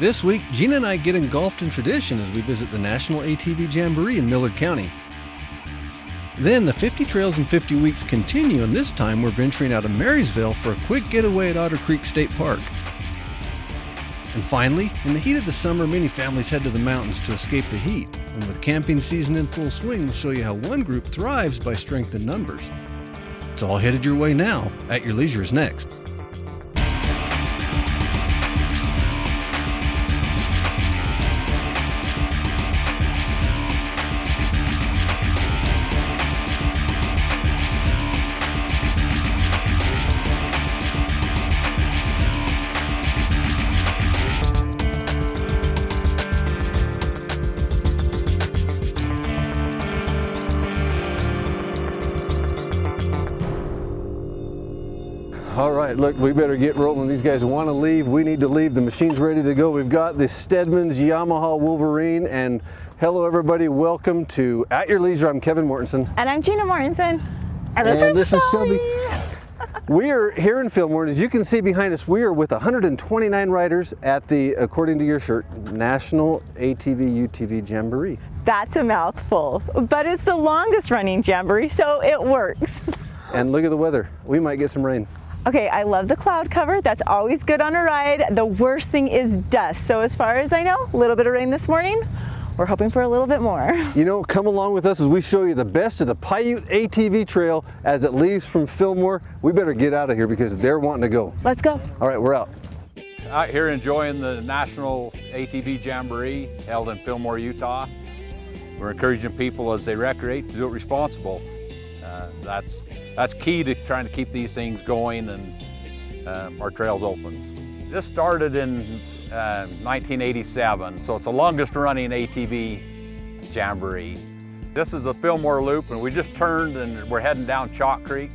This week, Gina and I get engulfed in tradition as we visit the National ATV Jamboree in Millard County. Then the 50 Trails in 50 Weeks continue, and this time we're venturing out of Marysvale for a quick getaway at Otter Creek State Park. And finally, in the heat of the summer, many families head to the mountains to escape the heat. And with camping season in full swing, we'll show you how one group thrives by strength in numbers. It's all headed your way now. At Your Leisure is next. All right, look, we better get rolling. These guys want to leave. We need to leave. The machine's ready to go. We've got the Stedman's Yamaha Wolverine. And hello, everybody. Welcome to At Your Leisure. I'm Kevin Mortensen. And I'm Gina Mortensen. And this is Shelby. We are here in Fillmore, and as you can see behind us, we are with 129 riders at the, according to your shirt, National ATV UTV Jamboree. That's a mouthful, but it's the longest running jamboree, so it works. And look at the weather. We might get some rain. Okay, I love the cloud cover. That's always good on a ride. The worst thing is dust. So as far as I know, a little bit of rain this morning. We're hoping for a little bit more. You know, come along with us as we show you the best of the Piute ATV Trail as it leaves from Fillmore. We better get out of here because they're wanting to go. Let's go. All right, we're out. Out here enjoying the National ATV Jamboree held in Fillmore, Utah. We're encouraging people as they recreate to do it responsible. That's key to trying to keep these things going and our trails open. This started in 1987, so it's the longest running ATV Jamboree. This is the Fillmore Loop, and we just turned and we're heading down Chalk Creek.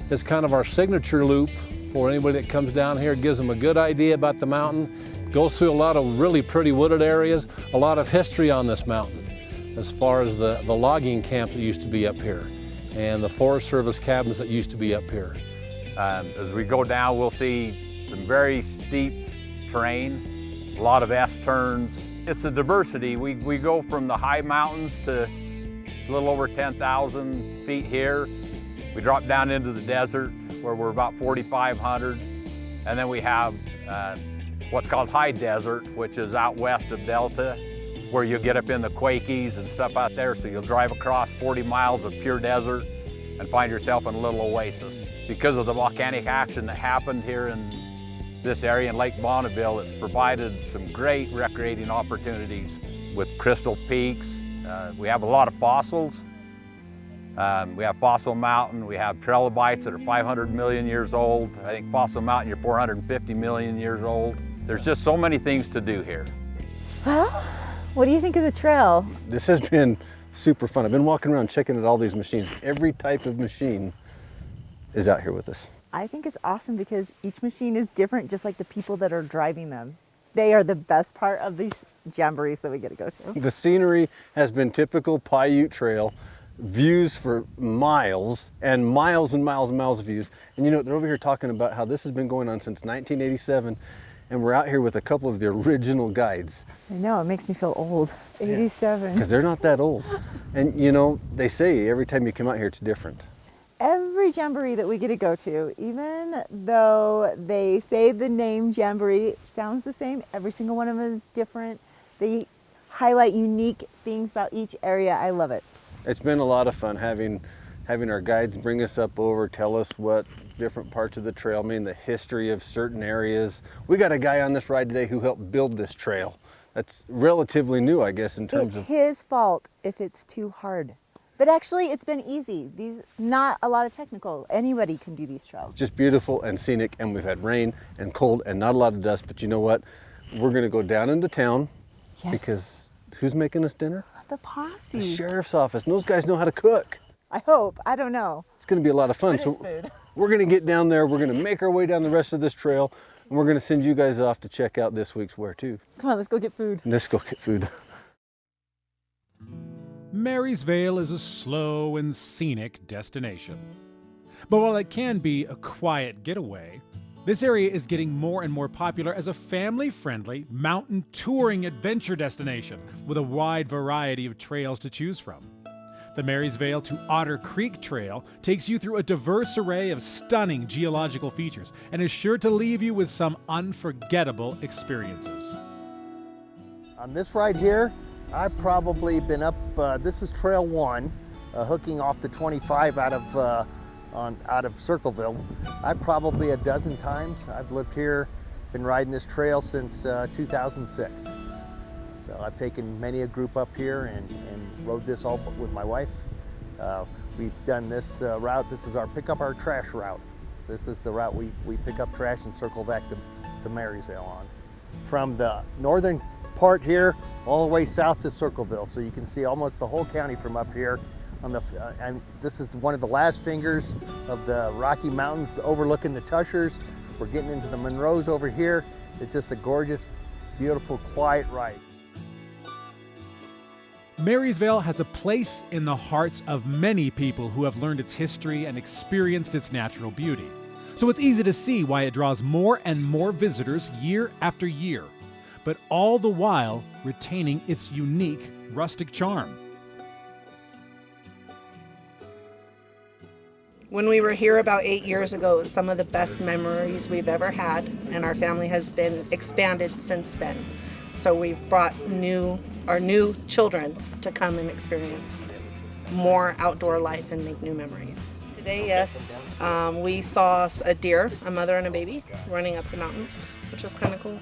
It's kind of our signature loop for anybody that comes down here. It gives them a good idea about the mountain. Goes through a lot of really pretty wooded areas, a lot of history on this mountain as far as the logging camp that used to be up here and the Forest Service cabins that used to be up here. As we go down, we'll see some very steep terrain, a lot of S-turns. It's a diversity. We go from the high mountains to a little over 10,000 feet here. We drop down into the desert where we're about 4,500. And then we have what's called high desert, which is out west of Delta, where you'll get up in the Quakies and stuff out there. So you'll drive across 40 miles of pure desert and find yourself in a little oasis. Because of the volcanic action that happened here in this area in Lake Bonneville, it's provided some great recreating opportunities with crystal peaks. We have a lot of fossils. We have Fossil Mountain, we have trilobites that are 500 million years old. I think Fossil Mountain, you're 450 million years old. There's just so many things to do here. Well, what do you think of the trail? This has been super fun. I've been walking around checking at all these machines. Every type of machine is out here with us. I think it's awesome because each machine is different, just like the people that are driving them. They are the best part of these jamborees that we get to go to. The scenery has been typical Piute Trail. Views for miles and miles and miles and miles of views. And you know, they're over here talking about how this has been going on since 1987. And we're out here with a couple of the original guides. I know, it makes me feel old. 87. Because they're not that old. And you know, they say every time you come out here, it's different. Every jamboree that we get to go to, even though they say the name jamboree sounds the same, every single one of them is different. They highlight unique things about each area. I love it. It's been a lot of fun having our guides bring us up over, tell us what different parts of the trail mean, the history of certain areas. We got a guy on this ride today who helped build this trail. That's relatively new, I guess, in terms of... It's his fault if it's too hard. But actually, it's been easy. Not a lot of technical. Anybody can do these trails. Just beautiful and scenic, and we've had rain and cold and not a lot of dust, but you know what? We're gonna go down into town. Yes. Because who's making us dinner? The posse. The sheriff's office. And those guys know how to cook. I hope. I don't know. It's gonna be a lot of fun. But it's food. We're gonna get down there, we're gonna make our way down the rest of this trail, and we're gonna send you guys off to check out this week's Where To. Come on, let's go get food. Let's go get food. Marysvale is a slow and scenic destination. But while it can be a quiet getaway, This area is getting more and more popular as a family-friendly mountain touring adventure destination with a wide variety of trails to choose from. The Marysvale to Otter Creek Trail takes you through a diverse array of stunning geological features and is sure to leave you with some unforgettable experiences. On this ride here, I've probably been up, this is Trail 1, hooking off the 25 out of Circleville. I probably a dozen times. I've lived here, been riding this trail since 2006. So I've taken many a group up here and rode this all with my wife. We've done this route. This is our pick up our trash route. This is the route we pick up trash and circle back to Marysvale on. From the northern part here all the way south to Circleville. So you can see almost the whole county from up here. And this is one of the last fingers of the Rocky Mountains overlooking the Tushars. We're getting into the Monroes over here. It's just a gorgeous, beautiful, quiet ride. Marysvale has a place in the hearts of many people who have learned its history and experienced its natural beauty. So it's easy to see why it draws more and more visitors year after year, but all the while retaining its unique rustic charm. When we were here about 8 years ago, it was some of the best memories we've ever had, and our family has been expanded since then. So we've brought our new children to come and experience more outdoor life and make new memories. Today, yes, we saw a deer, a mother and a baby, running up the mountain, which was kind of cool.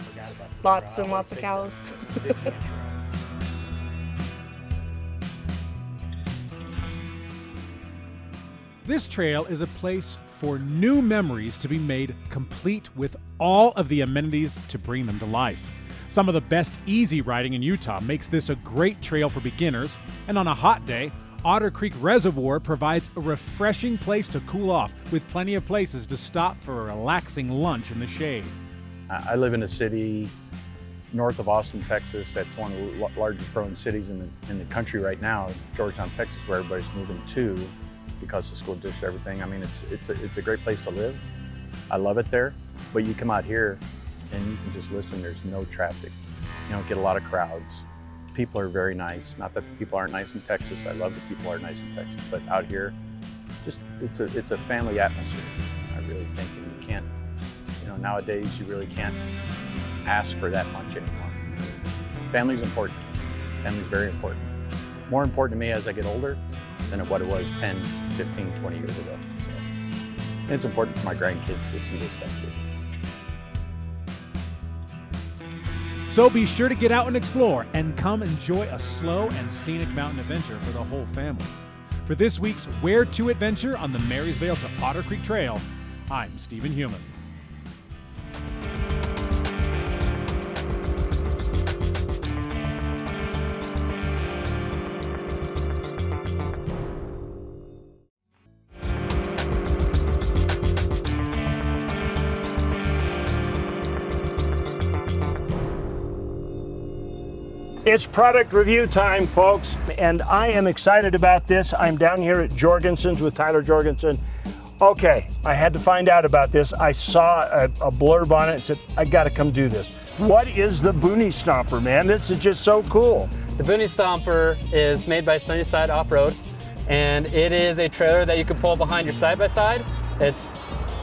Lots and lots of cows. This trail is a place for new memories to be made complete with all of the amenities to bring them to life. Some of the best easy riding in Utah makes this a great trail for beginners, and on a hot day, Otter Creek Reservoir provides a refreshing place to cool off with plenty of places to stop for a relaxing lunch in the shade. I live in a city north of Austin, Texas. That's one of the largest growing cities in the country right now, Georgetown, Texas, where everybody's moving to because of school district, everything. I mean, it's a great place to live. I love it there, but you come out here and you can just listen. There's no traffic. You don't get a lot of crowds. People are very nice. Not that the people aren't nice in Texas. I love that people are nice in Texas, but out here, just it's a family atmosphere. I really think, and you can't, nowadays you really can't ask for that much anymore. Family's important. Family's very important. More important to me as I get older than what it was 10, 15, 20 years ago. So, and it's important for my grandkids to see this stuff too. So be sure to get out and explore and come enjoy a slow and scenic mountain adventure for the whole family. For this week's Where To Adventure on the Marysvale to Otter Creek Trail, I'm Stephen Heumann. It's product review time, folks, and I am excited about this. I'm down here at Jorgensen's with Tyler Jorgensen. Okay, I had to find out about this. I saw a blurb on it and said, I gotta come do this. What is the Boonie Stomper, man? This is just so cool. The Boonie Stomper is made by Sunnyside Off-Road, and it is a trailer that you can pull behind your side-by-side. It's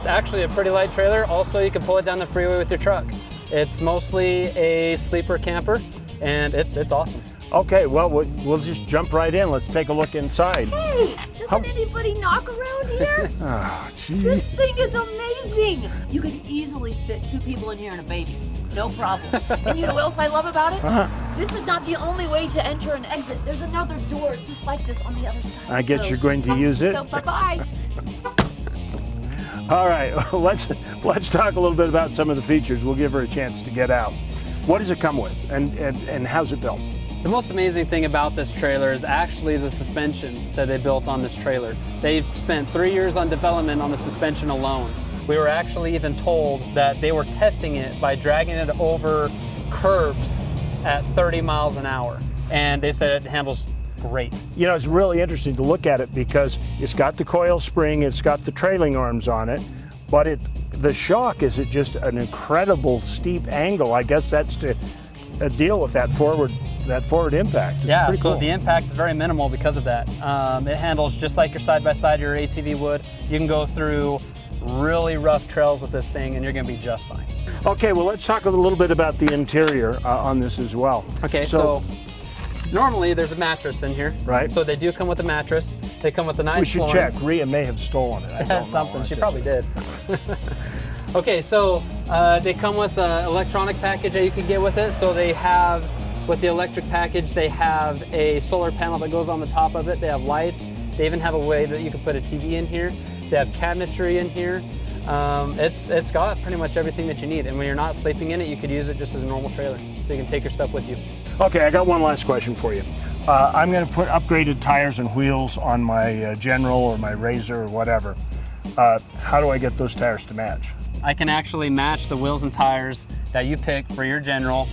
actually a pretty light trailer. Also, you can pull it down the freeway with your truck. It's mostly a sleeper camper, and it's awesome. Okay, well, we'll just jump right in. Let's take a look inside. Hey, doesn't anybody knock around here? Oh, geez. This thing is amazing. You could easily fit 2 people in here and a baby. No problem. And you know what else I love about it? This is not the only way to enter and exit. There's another door just like this on the other side. I guess you're going to use it. So bye-bye. All right, let's talk a little bit about some of the features. We'll give her a chance to get out. What does it come with, and how's it built? The most amazing thing about this trailer is actually the suspension that they built on this trailer. They've spent 3 years on development on the suspension alone. We were actually even told that they were testing it by dragging it over curbs at 30 miles an hour. And they said it handles great. You know, it's really interesting to look at it because it's got the coil spring, it's got the trailing arms on it, but the shock is it just an incredible steep angle. I guess that's to deal with that forward impact. It's yeah, pretty so cool. the impact is very minimal because of that. It handles just like your side-by-side, your ATV would. You can go through really rough trails with this thing and you're gonna be just fine. Okay, well let's talk a little bit about the interior on this as well. Okay, so normally there's a mattress in here. Right. So they do come with a mattress. They come with a nice We should flooring. check. Rhea may have stolen it. I don't know. Something, she probably did. Okay, so they come with an electronic package that you can get with it. So they have, with the electric package, they have a solar panel that goes on the top of it. They have lights. They even have a way that you can put a TV in here. They have cabinetry in here. It's got pretty much everything that you need. And when you're not sleeping in it, you could use it just as a normal trailer. So you can take your stuff with you. Okay, I got one last question for you. I'm going to put upgraded tires and wheels on my General or my Razor or whatever. How do I get those tires to match? I can actually match the wheels and tires that you pick for your General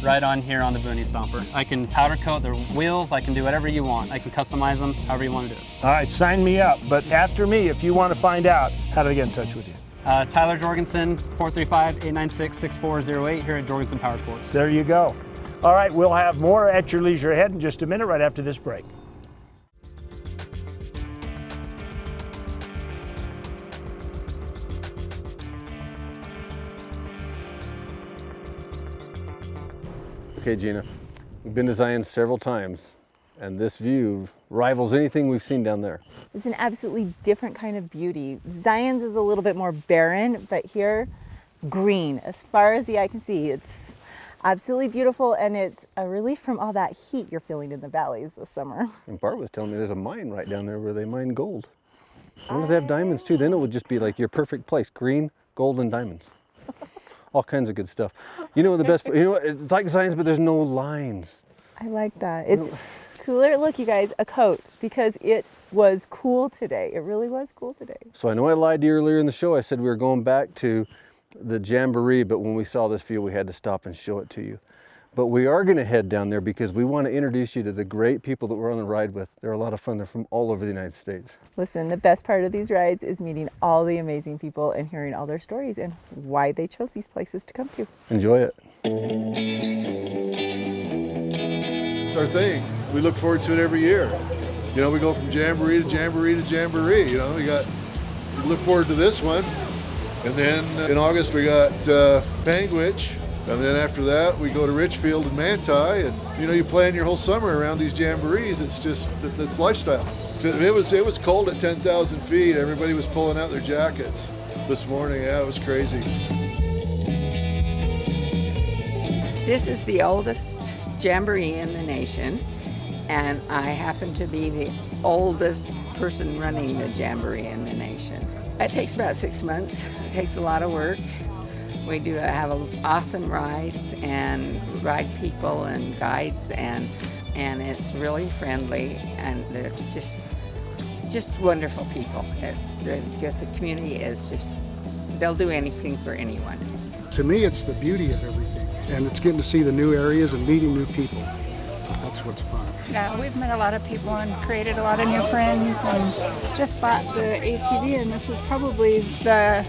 right on here on the Booney Stomper. I can powder coat the wheels, I can do whatever you want. I can customize them however you want to do it. All right, sign me up. But after me, if you want to find out, how do I get in touch with you? Tyler Jorgensen, 435-896-6408 here at Jorgensen Power Sports. There you go. All right, we'll have more at your leisure ahead in just a minute right after this break. Okay, Gina, we've been to Zion several times, and this view rivals anything we've seen down there. It's an absolutely different kind of beauty. Zion's is a little bit more barren, but here, green as far as the eye can see. It's absolutely beautiful, and it's a relief from all that heat you're feeling in the valleys this summer. And Bart was telling me there's a mine right down there where they mine gold. As long as they have diamonds too, then it would just be like your perfect place. Green, gold, and diamonds. All kinds of good stuff. You know the best, it's like Zion's, but there's no lines. I like that. It's cooler. Look, you guys, a coat, because it was cool today. It really was cool today. So I know I lied to you earlier in the show. I said we were going back to the Jamboree, but when we saw this view, we had to stop and show it to you. But we are going to head down there because we want to introduce you to the great people that we're on the ride with. They're a lot of fun. They're from all over the United States. Listen, the best part of these rides is meeting all the amazing people and hearing all their stories and why they chose these places to come to. Enjoy it. It's our thing. We look forward to it every year. You know, we go from Jamboree to Jamboree to Jamboree. You know, we look forward to this one. And then in August we got Panguitch. And then after that, we go to Richfield and Manti, and you plan your whole summer around these jamborees. It's just that's lifestyle. It was cold at 10,000 feet. Everybody was pulling out their jackets this morning. Yeah, it was crazy. This is the oldest jamboree in the nation, and I happen to be the oldest person running the jamboree in the nation. It takes about 6 months. It takes a lot of work. We do have awesome rides and ride people and guides, and it's really friendly, and they're just wonderful people. The community is just, they'll do anything for anyone. To me, it's the beauty of everything, and it's getting to see the new areas and meeting new people. That's what's fun. Yeah, we've met a lot of people and created a lot of new friends, and just bought the ATV, and this is probably the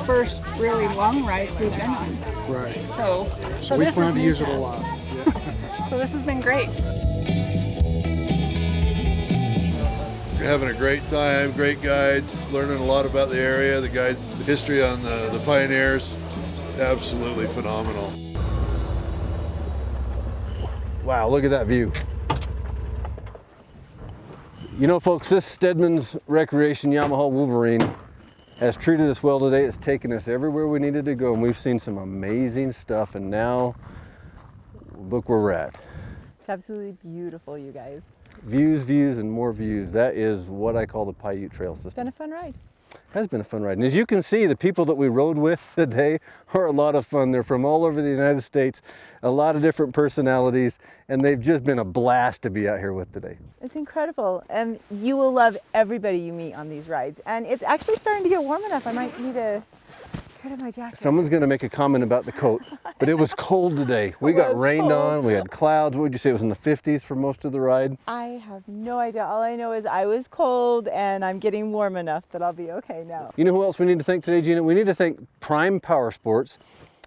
first really long rides we've been on. Right. So we this plan is to use it a lot. Yeah. So this has been great. We're having a great time, great guides, learning a lot about the area, the guides' history on the pioneers. Absolutely phenomenal. Wow, look at that view. You know, folks, this Steadman's Recreation Yamaha Wolverine has treated us well today. It's taken us everywhere we needed to go, and we've seen some amazing stuff, and now look where we're at. It's absolutely beautiful, you guys. Views, views, and more views. That is what I call the Piute Trail system. It's been a fun ride. Has been a fun ride. And as you can see, the people that we rode with today are a lot of fun. They're from all over the United States, a lot of different personalities, and they've just been a blast to be out here with today. It's incredible, and you will love everybody you meet on these rides. And it's actually starting to get warm enough. I might need a Get rid of my jacket. Someone's going to make a comment about the coat, but it was cold today. We got rained on, we had clouds. What would you say, it was in the 50s for most of the ride? I have no idea. All I know is I was cold and I'm getting warm enough that I'll be okay now. You know who else we need to thank today, Gina? We need to thank Prime Power Sports,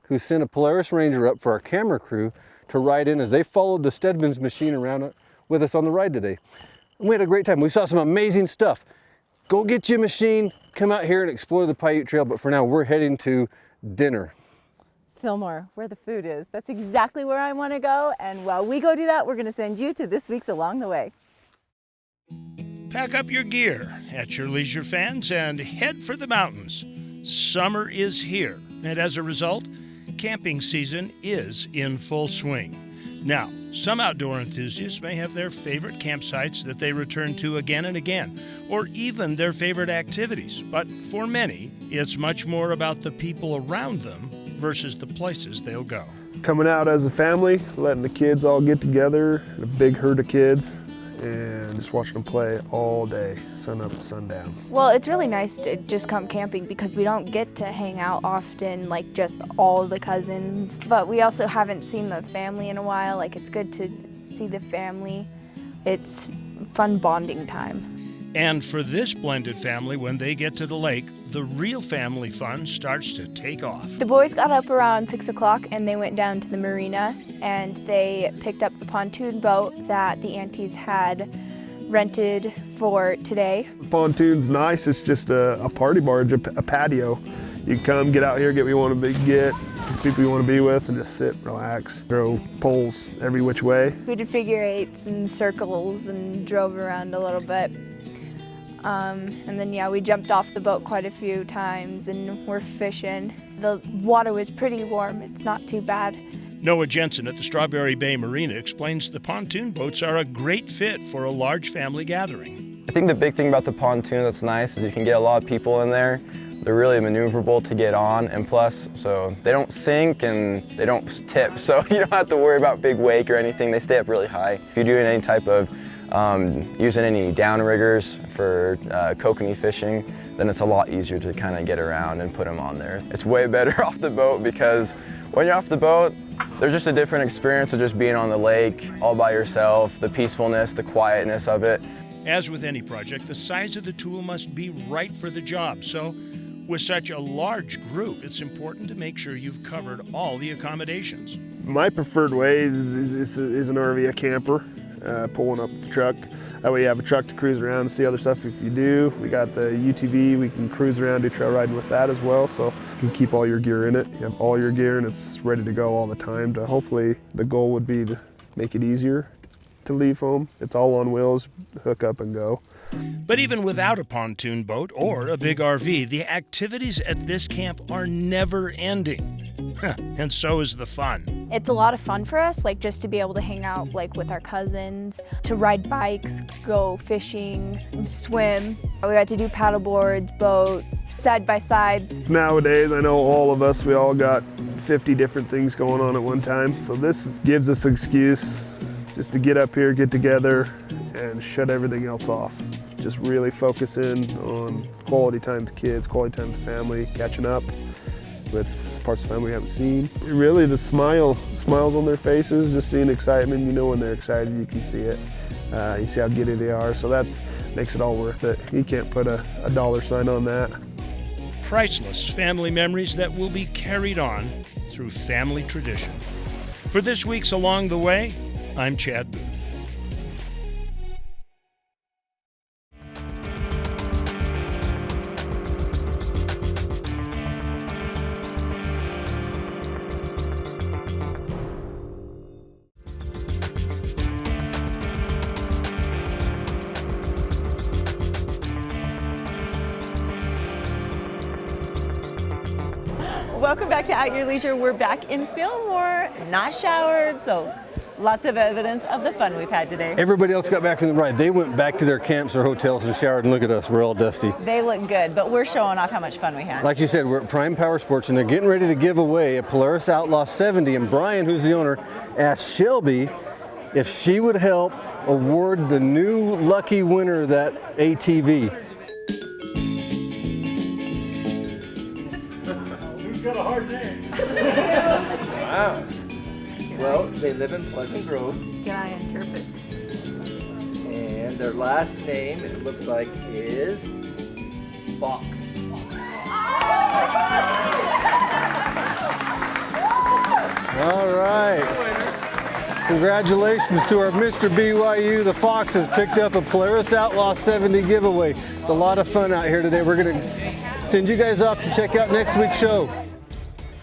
who sent a Polaris Ranger up for our camera crew to ride in as they followed the Stedman's machine around with us on the ride today. And we had a great time. We saw some amazing stuff. Go get your machine, come out here and explore the Piute Trail, but for now we're heading to dinner. Fillmore, where the food is. That's exactly where I want to go, and while we go do that, we're going to send you to this week's Along the Way. Pack up your gear at your leisure, fans, and head for the mountains. Summer is here, and as a result, camping season is in full swing. Now, some outdoor enthusiasts may have their favorite campsites that they return to again and again, or even their favorite activities. But for many, it's much more about the people around them versus the places they'll go. Coming out as a family, letting the kids all get together, a big herd of kids, and just watching them play all day, sun up and sundown. Well, it's really nice to just come camping because we don't get to hang out often, like just all the cousins. But we also haven't seen the family in a while. Like, it's good to see the family. It's fun bonding time. And for this blended family, when they get to the lake, the real family fun starts to take off. The boys got up around 6 o'clock and they went down to the marina and they picked up the pontoon boat that the aunties had rented for today. The pontoon's nice. It's just a party barge, a patio. You can come, get out here, get what you want to get, people you want to be with, and just sit, relax, throw poles every which way. We did figure eights and circles and drove around a little bit. And then, yeah, we jumped off the boat quite a few times and we're fishing. The water was pretty warm. It's not too bad. Noah Jensen at the Strawberry Bay Marina explains the pontoon boats are a great fit for a large family gathering. I think the big thing about the pontoon that's nice is you can get a lot of people in there. They're really maneuverable to get on, and plus, so they don't sink and they don't tip, so you don't have to worry about big wake or anything. They stay up really high. If you're doing any type of using any downriggers for kokanee fishing, then it's a lot easier to kind of get around and put them on there. It's way better off the boat because when you're off the boat, there's just a different experience of just being on the lake all by yourself, the peacefulness, the quietness of it. As with any project, the size of the tool must be right for the job. So with such a large group, it's important to make sure you've covered all the accommodations. My preferred way is an RV, a camper. Pulling up the truck. That way you have a truck to cruise around and see other stuff if you do. We got the UTV, we can cruise around, do trail riding with that as well, so you can keep all your gear in it. You have all your gear and it's ready to go all the time. Hopefully the goal would be to make it easier to leave home. It's all on wheels, hook up and go. But even without a pontoon boat or a big RV, the activities at this camp are never ending. And so is the fun. It's a lot of fun for us, like just to be able to hang out like with our cousins, to ride bikes, go fishing, swim. We got to do paddle boards, boats, side by sides. Nowadays, I know all of us, we all got 50 different things going on at one time. So this gives us an excuse just to get up here, get together, and shut everything else off. Just really focus in on quality time to kids, quality time to family, catching up with parts of the family we haven't seen. Really, the smiles on their faces, just seeing excitement. You know when they're excited, you can see it. You see how giddy they are, so that makes it all worth it. You can't put a dollar sign on that. Priceless family memories that will be carried on through family tradition. For this week's Along the Way, I'm Chad Booth. Welcome back to At Your Leisure. We're back in Fillmore, not showered, so lots of evidence of the fun we've had today. Everybody else got back from the ride. They went back to their camps or hotels and showered, and look at us, we're all dusty. They look good, but we're showing off how much fun we had. Like you said, we're at Prime Power Sports, and they're getting ready to give away a Polaris Outlaw 70, and Brian, who's the owner, asked Shelby if she would help award the new lucky winner of that ATV. got a hard name. Wow. Well, they live in Pleasant Grove. Can I interpret? And their last name, it looks like, is Fox. All right. Congratulations to our Mr. BYU. The Fox has picked up a Polaris Outlaw 70 giveaway. It's a lot of fun out here today. We're going to send you guys off to check out next week's show.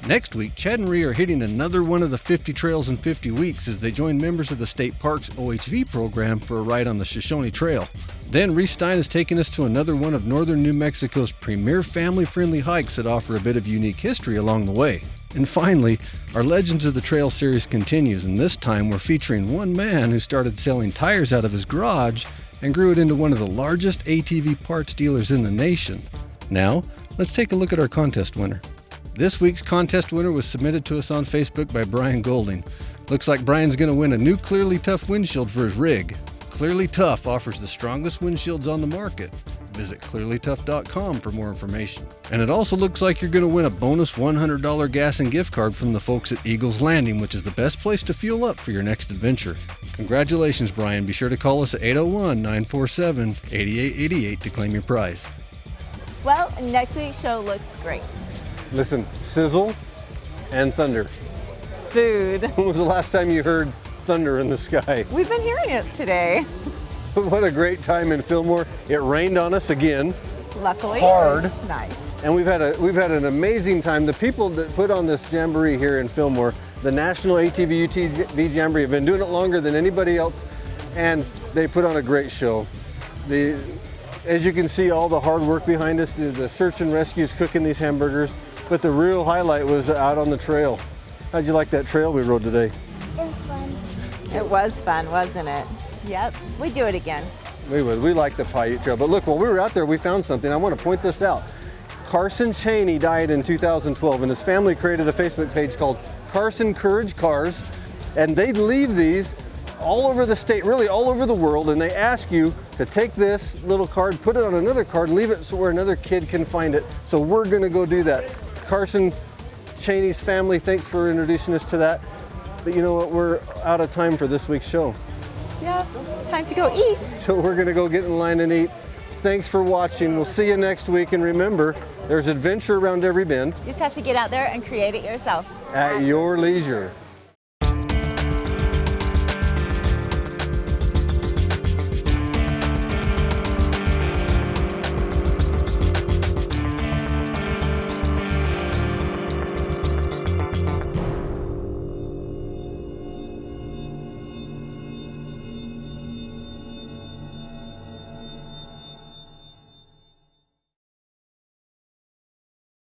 Next week, Chad and Rhea are hitting another one of the 50 Trails in 50 Weeks as they join members of the State Parks OHV program for a ride on the Shoshone Trail. Then Reese Stein is taking us to another one of northern New Mexico's premier family-friendly hikes that offer a bit of unique history along the way. And finally, our Legends of the Trail series continues, and this time we're featuring one man who started selling tires out of his garage and grew it into one of the largest ATV parts dealers in the nation. Now, let's take a look at our contest winner. This week's contest winner was submitted to us on Facebook by Brian Golding. Looks like Brian's going to win a new Clearly Tough windshield for his rig. Clearly Tough offers the strongest windshields on the market. Visit clearlytough.com for more information. And it also looks like you're going to win a bonus $100 gas and gift card from the folks at Eagles Landing, which is the best place to fuel up for your next adventure. Congratulations, Brian. Be sure to call us at 801-947-8888 to claim your prize. Well, next week's show looks great. Listen, sizzle and thunder. Food. When was the last time you heard thunder in the sky? We've been hearing it today. What a great time in Fillmore. It rained on us again. Luckily. Hard. Nice. And we've had an amazing time. The people that put on this jamboree here in Fillmore, the National ATV UTV Jamboree, have been doing it longer than anybody else, and they put on a great show. As you can see, all the hard work behind us, the search and rescues cooking these hamburgers, but the real highlight was out on the trail. How'd you like that trail we rode today? It was fun. It was fun, wasn't it? Yep, we'd do it again. We would. We like the Piute Trail. But look, while we were out there, we found something. I want to point this out. Carson Cheney died in 2012, and his family created a Facebook page called Carson Courage Cars, and they leave these all over the state, really all over the world, and they ask you to take this little card, put it on another card, leave it so where another kid can find it. So we're going to go do that. Carson Cheney's family, thanks for introducing us to that. But you know what? We're out of time for this week's show. Yeah, time to go eat. So we're going to go get in line and eat. Thanks for watching. We'll see you next week. And remember, there's adventure around every bend. You just have to get out there and create it yourself. At your leisure.